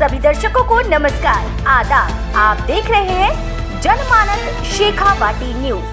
सभी दर्शकों को नमस्कार, आदाब। आप देख रहे हैं जनमानस शेखावाटी न्यूज।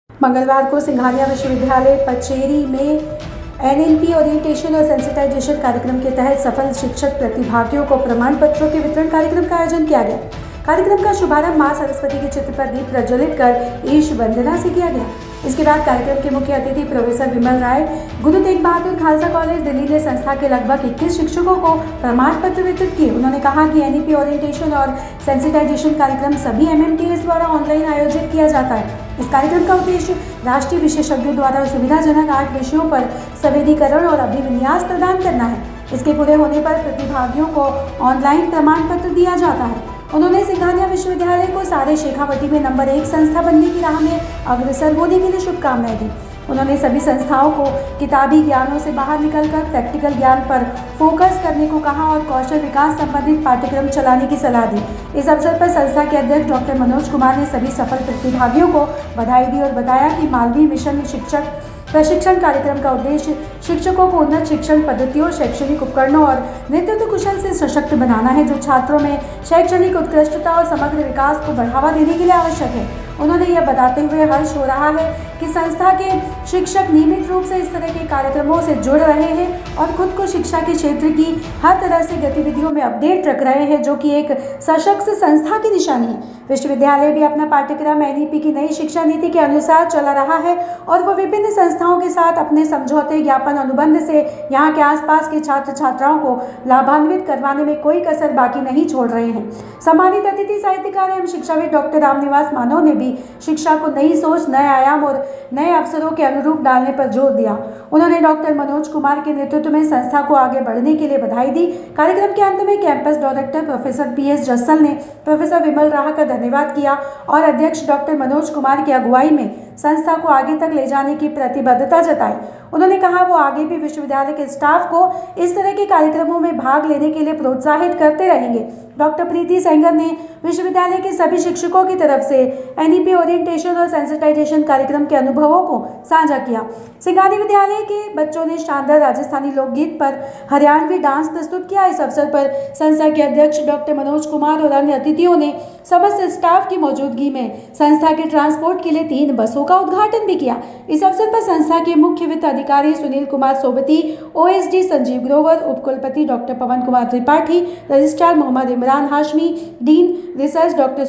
मंगलवार को सिंघानिया विश्वविद्यालय पचेरी में एनएलपी ओरिएंटेशन और सेंसिटाइजेशन कार्यक्रम के तहत सफल शिक्षक प्रतिभागियों को प्रमाण पत्रों के वितरण कार्यक्रम का आयोजन किया गया। कार्यक्रम का शुभारंभ मां सरस्वती के चित्र पर दीप प्रज्वलित कर ईश वंदना से किया गया। इसके बाद कार्यक्रम के मुख्य अतिथि प्रोफेसर विमल राय, गुरु तेग बहादुर खालसा कॉलेज दिल्ली ने संस्था के लगभग 21 शिक्षकों को प्रमाण पत्र वितरित किए। उन्होंने कहा कि एनईपी ओरिएंटेशन और सेंसिटाइजेशन कार्यक्रम सभी एमएमटीएस द्वारा ऑनलाइन आयोजित किया जाता है। इस कार्यक्रम का उद्देश्य राष्ट्रीय विशेषज्ञों द्वारा सुविधाजनक 8 विषयों पर संवेदीकरण और अभिविन्यास प्रदान करना है। इसके पूरे होने पर प्रतिभागियों को ऑनलाइन प्रमाण पत्र दिया जाता है। उन्होंने सिंघानिया विश्वविद्यालय को सारे शेखावटी में नंबर 1 संस्था बनने की राह में अग्रसर होने के लिए शुभकामनाएं दी। उन्होंने सभी संस्थाओं को किताबी ज्ञानों से बाहर निकलकर प्रैक्टिकल ज्ञान पर फोकस करने को कहा और कौशल विकास संबंधित पाठ्यक्रम चलाने की सलाह दी। इस अवसर पर संस्था के अध्यक्ष डॉक्टर मनोज कुमार ने सभी सफल प्रतिभागियों को बधाई दी और बताया कि मालवीय मिशन शिक्षक प्रशिक्षण कार्यक्रम का उद्देश्य शिक्षकों को उन्नत शिक्षण पद्धतियों, शैक्षणिक उपकरणों और नेतृत्व कुशल से सशक्त बनाना है, जो छात्रों में शैक्षणिक उत्कृष्टता और समग्र विकास को बढ़ावा देने के लिए आवश्यक है। उन्होंने यह बताते हुए हर्ष हो रहा है कि संस्था के शिक्षक नियमित रूप से इस तरह के कार्यक्रमों से जुड़ रहे हैं और खुद को शिक्षा के क्षेत्र की हर तरह से गतिविधियों में अपडेट रख रहे हैं, जो कि एक सशक्त संस्था की निशानी है। विश्वविद्यालय भी अपना पाठ्यक्रम एनईपी की नई शिक्षा नीति के अनुसार चला रहा है और वह विभिन्न संस्थाओं के साथ अपने समझौते, ज्ञापन, अनुबंध से यहाँ के आसपास के छात्र छात्राओं को लाभान्वित करवाने में कोई कसर बाकी नहीं छोड़ रहे हैं। सम्मानित अतिथि साहित्यकार एवं शिक्षाविद डॉक्टर रामनिवास मानव ने भी शिक्षा को नई सोच, नए आयाम और नए अवसरों के अनुरूप डालने पर जोर दिया। उन्होंने डॉक्टर मनोज कुमार के नेतृत्व में संस्था को आगे बढ़ने के लिए बधाई दी। कार्यक्रम के अंत में campus director professor PS Jassal ने प्रोफेसर विमल राह का धन्यवाद किया और अध्यक्ष डॉक्टर मनोज कुमार की अगुवाई में संस्था को आगे तक ले जाने की प्रतिबद्धता जताई। उन्होंने कहा वो आगे भी विश्वविद्यालय के स्टाफ को इस तरह के कार्यक्रमों में भाग लेने के लिए प्रोत्साहित करते रहेंगे। डॉक्टर प्रीति सेंगर ने विश्वविद्यालय के सभी शिक्षकों की तरफ से एनईपी ओरिएंटेशन और सेंसिटाइजेशन कार्यक्रम के अनुभवों को साझा किया। सिंघानिया विद्यालय के बच्चों ने शानदार राजस्थानी लोकगीत पर हरियाणवी डांस प्रस्तुत किया। इस अवसर पर संस्था के अध्यक्ष डॉक्टर मनोज कुमार और अन्य अतिथियों ने समस्त स्टाफ की मौजूदगी में संस्था के ट्रांसपोर्ट के लिए 3 बसों का उद्घाटन भी किया। इस अवसर पर संस्था के मुख्य वित्त अधिकारी सुनील कुमार सोबती, ओएसडी संजीव ग्रोवर, उपकुलपति doctor Pawan Kumar Tripathi, registrar Mohammad Imran Hashmi, dean research doctor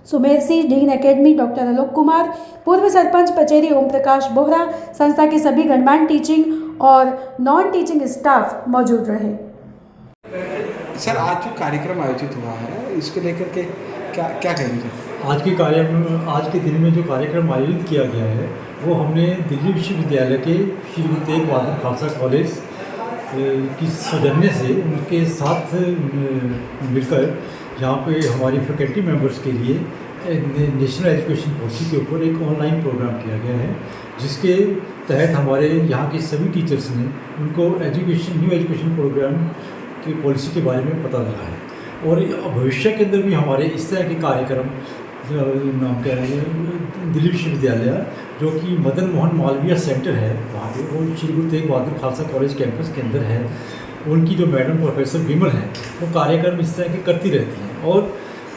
Sumer Singh, dean academy doctor Alok Kumar, पूर्व सरपंच पचेरी ओम प्रकाश बोहरा, संस्था के सभी गणमान्य टीचिंग और नॉन टीचिंग स्टाफ मौजूद रहे। सर, आज जो कार्यक्रम आयोजित हुआ है, इसको लेकर के क्या कहेंगे? आज के दिन में जो कार्यक्रम आयोजित किया गया है वो हमने दिल्ली विश्वविद्यालय के श्री गुरु तेग बहादुर खालसा कॉलेज की सौजन्य से उनके साथ मिलकर यहाँ पे हमारी फैकल्टी मेंबर्स के लिए नेशनल एजुकेशन पॉलिसी के ऊपर एक ऑनलाइन प्रोग्राम किया गया है, जिसके तहत हमारे यहाँ के सभी टीचर्स ने उनको न्यू एजुकेशन प्रोग्राम की पॉलिसी के बारे में पता लगा है। और भविष्य के अंदर भी हमारे इस तरह के कार्यक्रम नाम क्या है दिल्ली विश्वविद्यालय, जो कि मदन मोहन मालवीय सेंटर है वहाँ पे, वो श्री गुरु तेग बहादुर खालसा कॉलेज कैंपस के अंदर है। उनकी जो मैडम प्रोफेसर विमल हैं वो कार्यक्रम इस तरह के करती रहती हैं और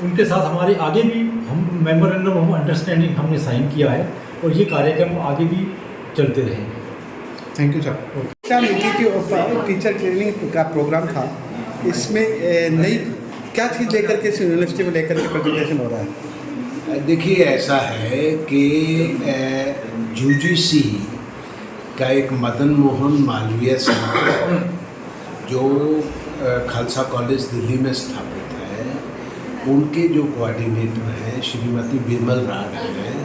उनके साथ हमारे आगे भी हम मेमोरेंडम ऑफ अंडरस्टैंडिंग हमने साइन किया है और ये कार्यक्रम आगे भी चलते रहेंगे। Thank you sir. शिक्षा नीति की टीचर ट्रेनिंग का प्रोग्राम था, इसमें नई क्या चीज़ लेकर के यूनिवर्सिटी में लेकर के प्रेजेंटेशन हो रहा है? देखिए, ऐसा है कि यूजीसी का एक मदन मोहन मालवीय सेंटर जो खालसा कॉलेज दिल्ली में स्थापित है, उनके जो कोऑर्डिनेटर हैं श्रीमती विमल राग हैं,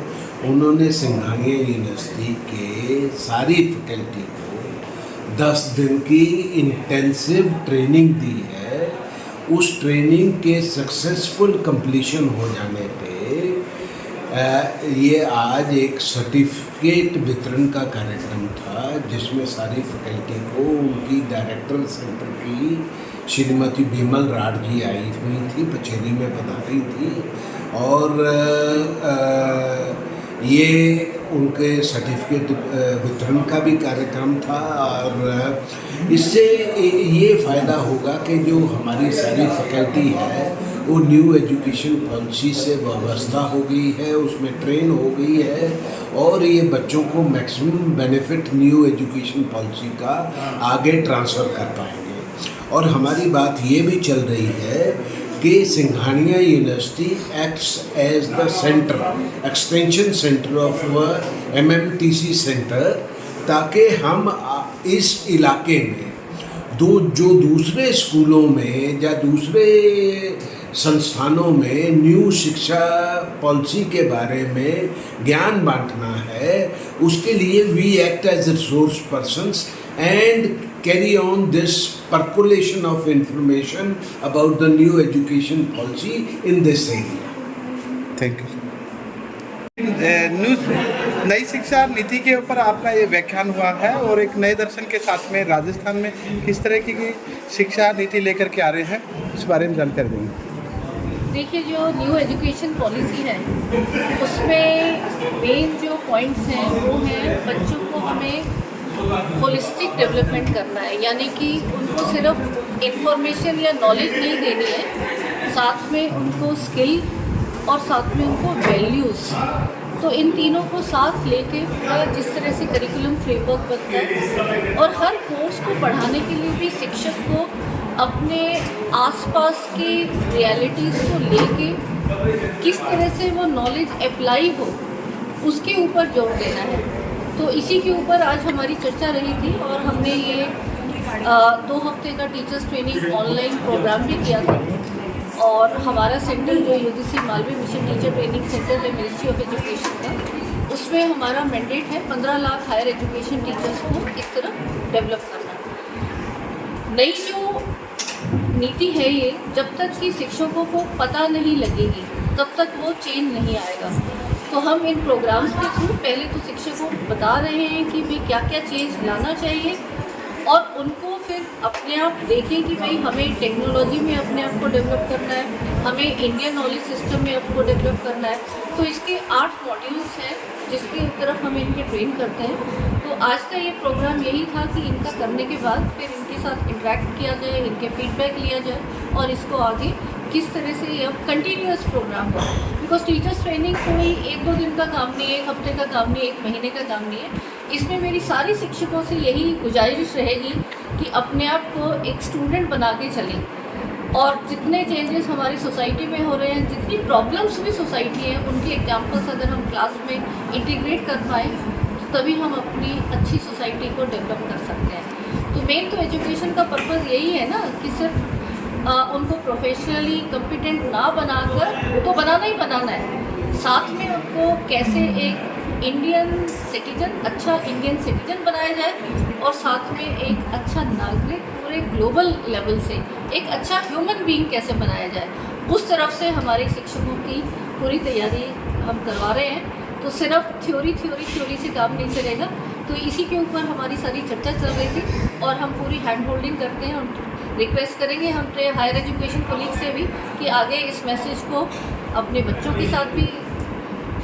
उन्होंने सिंघानिया यूनिवर्सिटी के सारी फैकल्टी को 10 दिन की इंटेंसिव ट्रेनिंग दी है। उस ट्रेनिंग के सक्सेसफुल कंप्लीशन हो जाने पे ये आज एक सर्टिफिकेट वितरण का कार्यक्रम था, जिसमें सारी फैकल्टी को उनकी डायरेक्टर सेंटर की श्रीमती विमल राठ जी आई हुई थी, पचेरी में बता रही थी। और ये उनके सर्टिफिकेट वितरण का भी कार्यक्रम था। और इससे ये फ़ायदा होगा कि जो हमारी सारी फैकल्टी है वो न्यू एजुकेशन पॉलिसी से वाबस्ता हो गई है, उसमें ट्रेन हो गई है और ये बच्चों को maximum benefit new education policy का आगे ट्रांसफ़र कर पाएंगे। और हमारी बात ये भी चल रही है कि Singhania university acts as the centre, extension centre of MMTC centre, ताकि हम इस इलाके में जो दूसरे स्कूलों में या दूसरे संस्थानों में न्यू शिक्षा पॉलिसी के बारे में ज्ञान बांटना है, उसके लिए we act as resource persons and carry on this percolation of information about the new education policy in this area. Thank you. नई शिक्षा नीति के ऊपर आपका ये व्याख्यान हुआ है और एक नए दर्शन के साथ में राजस्थान में किस तरह की शिक्षा नीति लेकर के आ रहे हैं, इस बारे में जानकारी देंगे। देखिए, जो न्यू एजुकेशन पॉलिसी है उसमें मेन जो पॉइंट्स हैं वो हैं बच्चों को हमें होलिस्टिक डेवलपमेंट करना है, यानी कि उनको सिर्फ इंफॉर्मेशन या नॉलेज नहीं देनी है, साथ में उनको स्किल और साथ में उनको वैल्यूज़, तो इन तीनों को साथ लेके पूरा जिस तरह से करिकुलम फ्रेमवर्क बनता है और हर कोर्स को पढ़ाने के लिए भी शिक्षक को अपने आसपास की रियलिटीज़ को लेके किस तरह से वो नॉलेज अप्लाई हो उसके ऊपर जोर देना है। तो इसी के ऊपर आज हमारी चर्चा रही थी और हमने ये 2 हफ्ते का टीचर्स ट्रेनिंग ऑनलाइन प्रोग्राम भी किया था। और हमारा सेंटर जो UGC Malvi mission teacher training centre है मिनिस्ट्री ऑफ एजुकेशन का, उसमें हमारा मैंडेट है 15 लाख हायर एजुकेशन टीचर्स को इस तरह डेवलप करना। नई जो नीति है ये, जब तक कि शिक्षकों को पता नहीं लगेगी तब तक वो चेंज नहीं आएगा। तो हम इन प्रोग्राम्स के थ्रू पहले तो शिक्षकों को बता रहे हैं कि भाई क्या क्या चेंज लाना चाहिए और उनको फिर अपने आप देखें कि भाई हमें टेक्नोलॉजी में अपने आप को डेवलप करना है, हमें इंडियन नॉलेज सिस्टम में आपको डेवलप करना है। तो इसके 8 मॉड्यूल्स हैं जिसकी तरफ हम इनके ट्रेन करते हैं। तो आज का ये प्रोग्राम यही था कि इनका करने के बाद फिर इनके साथ इंटरेक्ट किया जाए, इनके फीडबैक लिया जाए और इसको आगे किस तरह से ये अब कंटिन्यूअस प्रोग्राम हो। बिकॉज टीचर्स ट्रेनिंग कोई 1-2 दिन का काम नहीं है, 1 हफ्ते का काम नहीं है, 1 महीने का काम नहीं है। इसमें मेरी सारी शिक्षकों से यही गुजारिश रहेगी कि अपने आप को एक स्टूडेंट बना के चलें और जितने चेंजेस हमारी सोसाइटी में हो रहे हैं, जितनी प्रॉब्लम्स भी सोसाइटी है, उनके एग्जाम्पल्स अगर हम क्लास में इंटीग्रेट कर पाएँ तो तभी हम अपनी अच्छी सोसाइटी को डेवलप कर सकते हैं। तो मेन तो एजुकेशन का पर्पज़ यही है ना कि सिर्फ उनको प्रोफेशनली कॉम्पिटेंट ना बनाकर, वो तो बनाना ही बनाना है, साथ में उनको कैसे एक इंडियन सिटीजन, अच्छा इंडियन सिटीजन बनाया जाए और साथ में एक अच्छा नागरिक पूरे ग्लोबल लेवल से एक अच्छा ह्यूमन बीइंग कैसे बनाया जाए, उस तरफ से हमारे शिक्षकों की पूरी तैयारी हम करवा रहे हैं। तो सिर्फ थ्योरी से काम नहीं चलेगा। तो इसी के ऊपर हमारी सारी चर्चा चल रही थी और हम पूरी हैंड होल्डिंग करते हैं और रिक्वेस्ट करेंगे हम हायर एजुकेशन कोलीग से भी कि आगे इस मैसेज को अपने बच्चों के साथ भी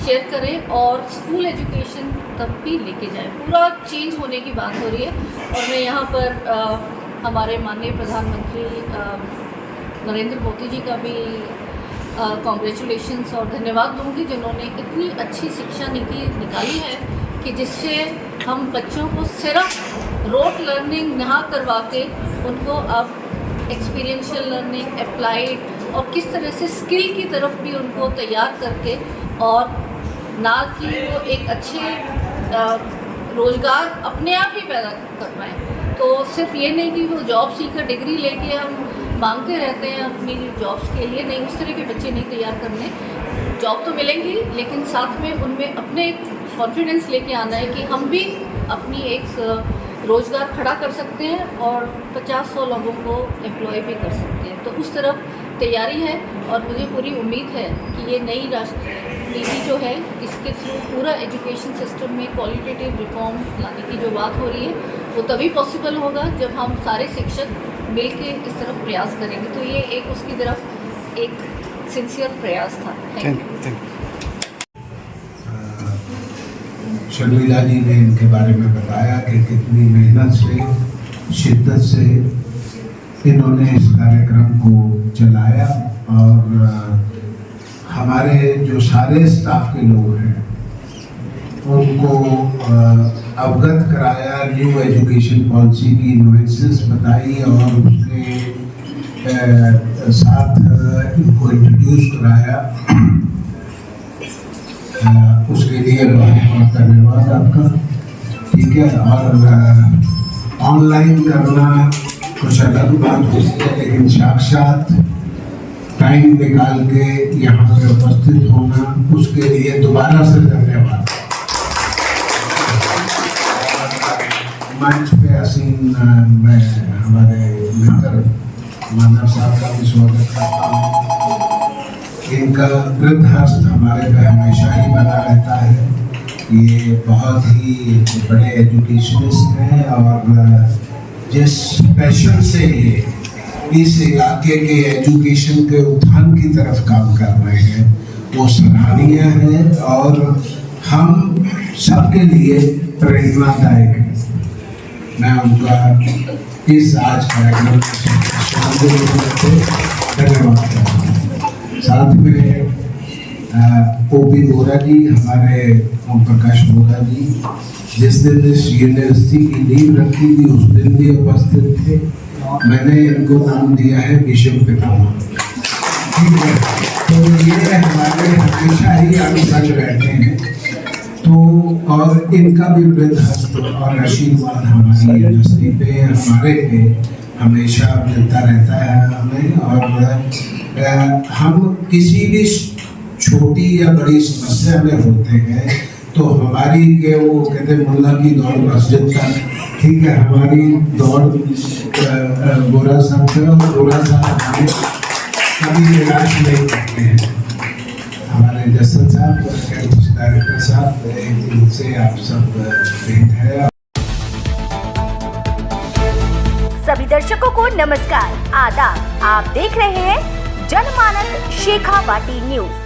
शेयर करें और स्कूल एजुकेशन तक भी लेके जाएं। पूरा चेंज होने की बात हो रही है और मैं यहाँ पर हमारे माननीय प्रधानमंत्री नरेंद्र मोदी जी का भी कॉन्ग्रेचुलेशंस और धन्यवाद दूंगी जिन्होंने इतनी अच्छी शिक्षा नीति निकाली है कि जिससे हम बच्चों को सिर्फ रोट लर्निंग ना करवा के उनको अब एक्सपीरियंशियल लर्निंग, अप्लाइड और किस तरह से स्किल की तरफ भी उनको तैयार करके और ना कि वो एक अच्छे रोज़गार अपने आप ही पैदा कर पाएँ। तो सिर्फ ये नहीं कि वो जॉब सीकर डिग्री लेके हम मांगते रहते हैं अपनी जॉब्स के लिए, नहीं, उस तरह के बच्चे नहीं तैयार करने। जॉब तो मिलेंगी लेकिन साथ में उनमें अपने कॉन्फिडेंस लेके आना है कि हम भी अपनी एक रोज़गार खड़ा कर सकते हैं और 50-100 लोगों को एम्प्लॉय भी कर सकते हैं। तो उस तरफ तैयारी है और मुझे पूरी उम्मीद है कि ये नई राष्ट्रीय नीति जो है इसके थ्रू पूरा एजुकेशन सिस्टम में क्वालिटेटिव रिफॉर्म लाने की जो बात हो रही है वो तभी पॉसिबल होगा जब हम सारे शिक्षक मिल के इस तरफ प्रयास करेंगे। तो ये एक उसकी तरफ एक सिंसियर प्रयास था। Thank you. शर्मिला जी ने इनके बारे में बताया कि कितनी मेहनत से, शिद्दत से इन्होंने इस कार्यक्रम को चलाया और हमारे जो सारे स्टाफ के लोग हैं उनको अवगत कराया, न्यू एजुकेशन पॉलिसी की नुएंसेस बताई और उसके साथ इनको इंट्रोड्यूस कराया। उसके लिए बहुत बहुत धन्यवाद आपका। ठीक है, और ऑनलाइन करना कुछ अलग बात होती है, लेकिन साक्षात टाइम निकाल के यहाँ पे उपस्थित होना, उसके लिए दोबारा से धन्यवाद। मंच पे असीम मैं हमारे मित्र मानव साहब का भी स्वागत करता हूँ। इनका वृद्धहस्त हमारे पे हमेशा ही बना रहता है। ये बहुत ही बड़े एजुकेशनिस्ट हैं और जिस पैशन से ये इस इलाके के एजुकेशन के उत्थान की तरफ काम कर रहे हैं वो सराहनीय है और हम सबके लिए प्रेरणादायक है। मैं उनका इस आज कार्यक्रम धन्यवाद करता हूँ। साथ में ओपी बोरा जी, हमारे ओम प्रकाश बोरा जी, जिस दिन इस यूनिवर्सिटी की नींव रखी थी उस दिन भी उपस्थित थे। मैंने इनको नाम दिया है विश्व पितामह। ठीक है, तो ये हमारे हमेशा ही आगे संग रहते हैं। तो और इनका भी वृद्धहस्त और आशीर्वाद हमारी यूनिवर्सिटी पे, हमारे पे हमेशा मिलता रहता है हमें। और हम किसी भी छोटी या बड़ी समस्या में होते हैं तो हमारी के वो कहते मुल्ला की दौड़ मस्जिद तक, ठीक है, हमारी दौड़ बोरा साहब से और बोरा साहब हमें कभी निराश नहीं करते हैं। हमारे जसन साहब, कैंपस डायरेक्टर साहब, इनसे आप सब भेंट है। सभी दर्शकों को नमस्कार, आदाब। आप देख रहे हैं जनमानस शेखावाटी न्यूज।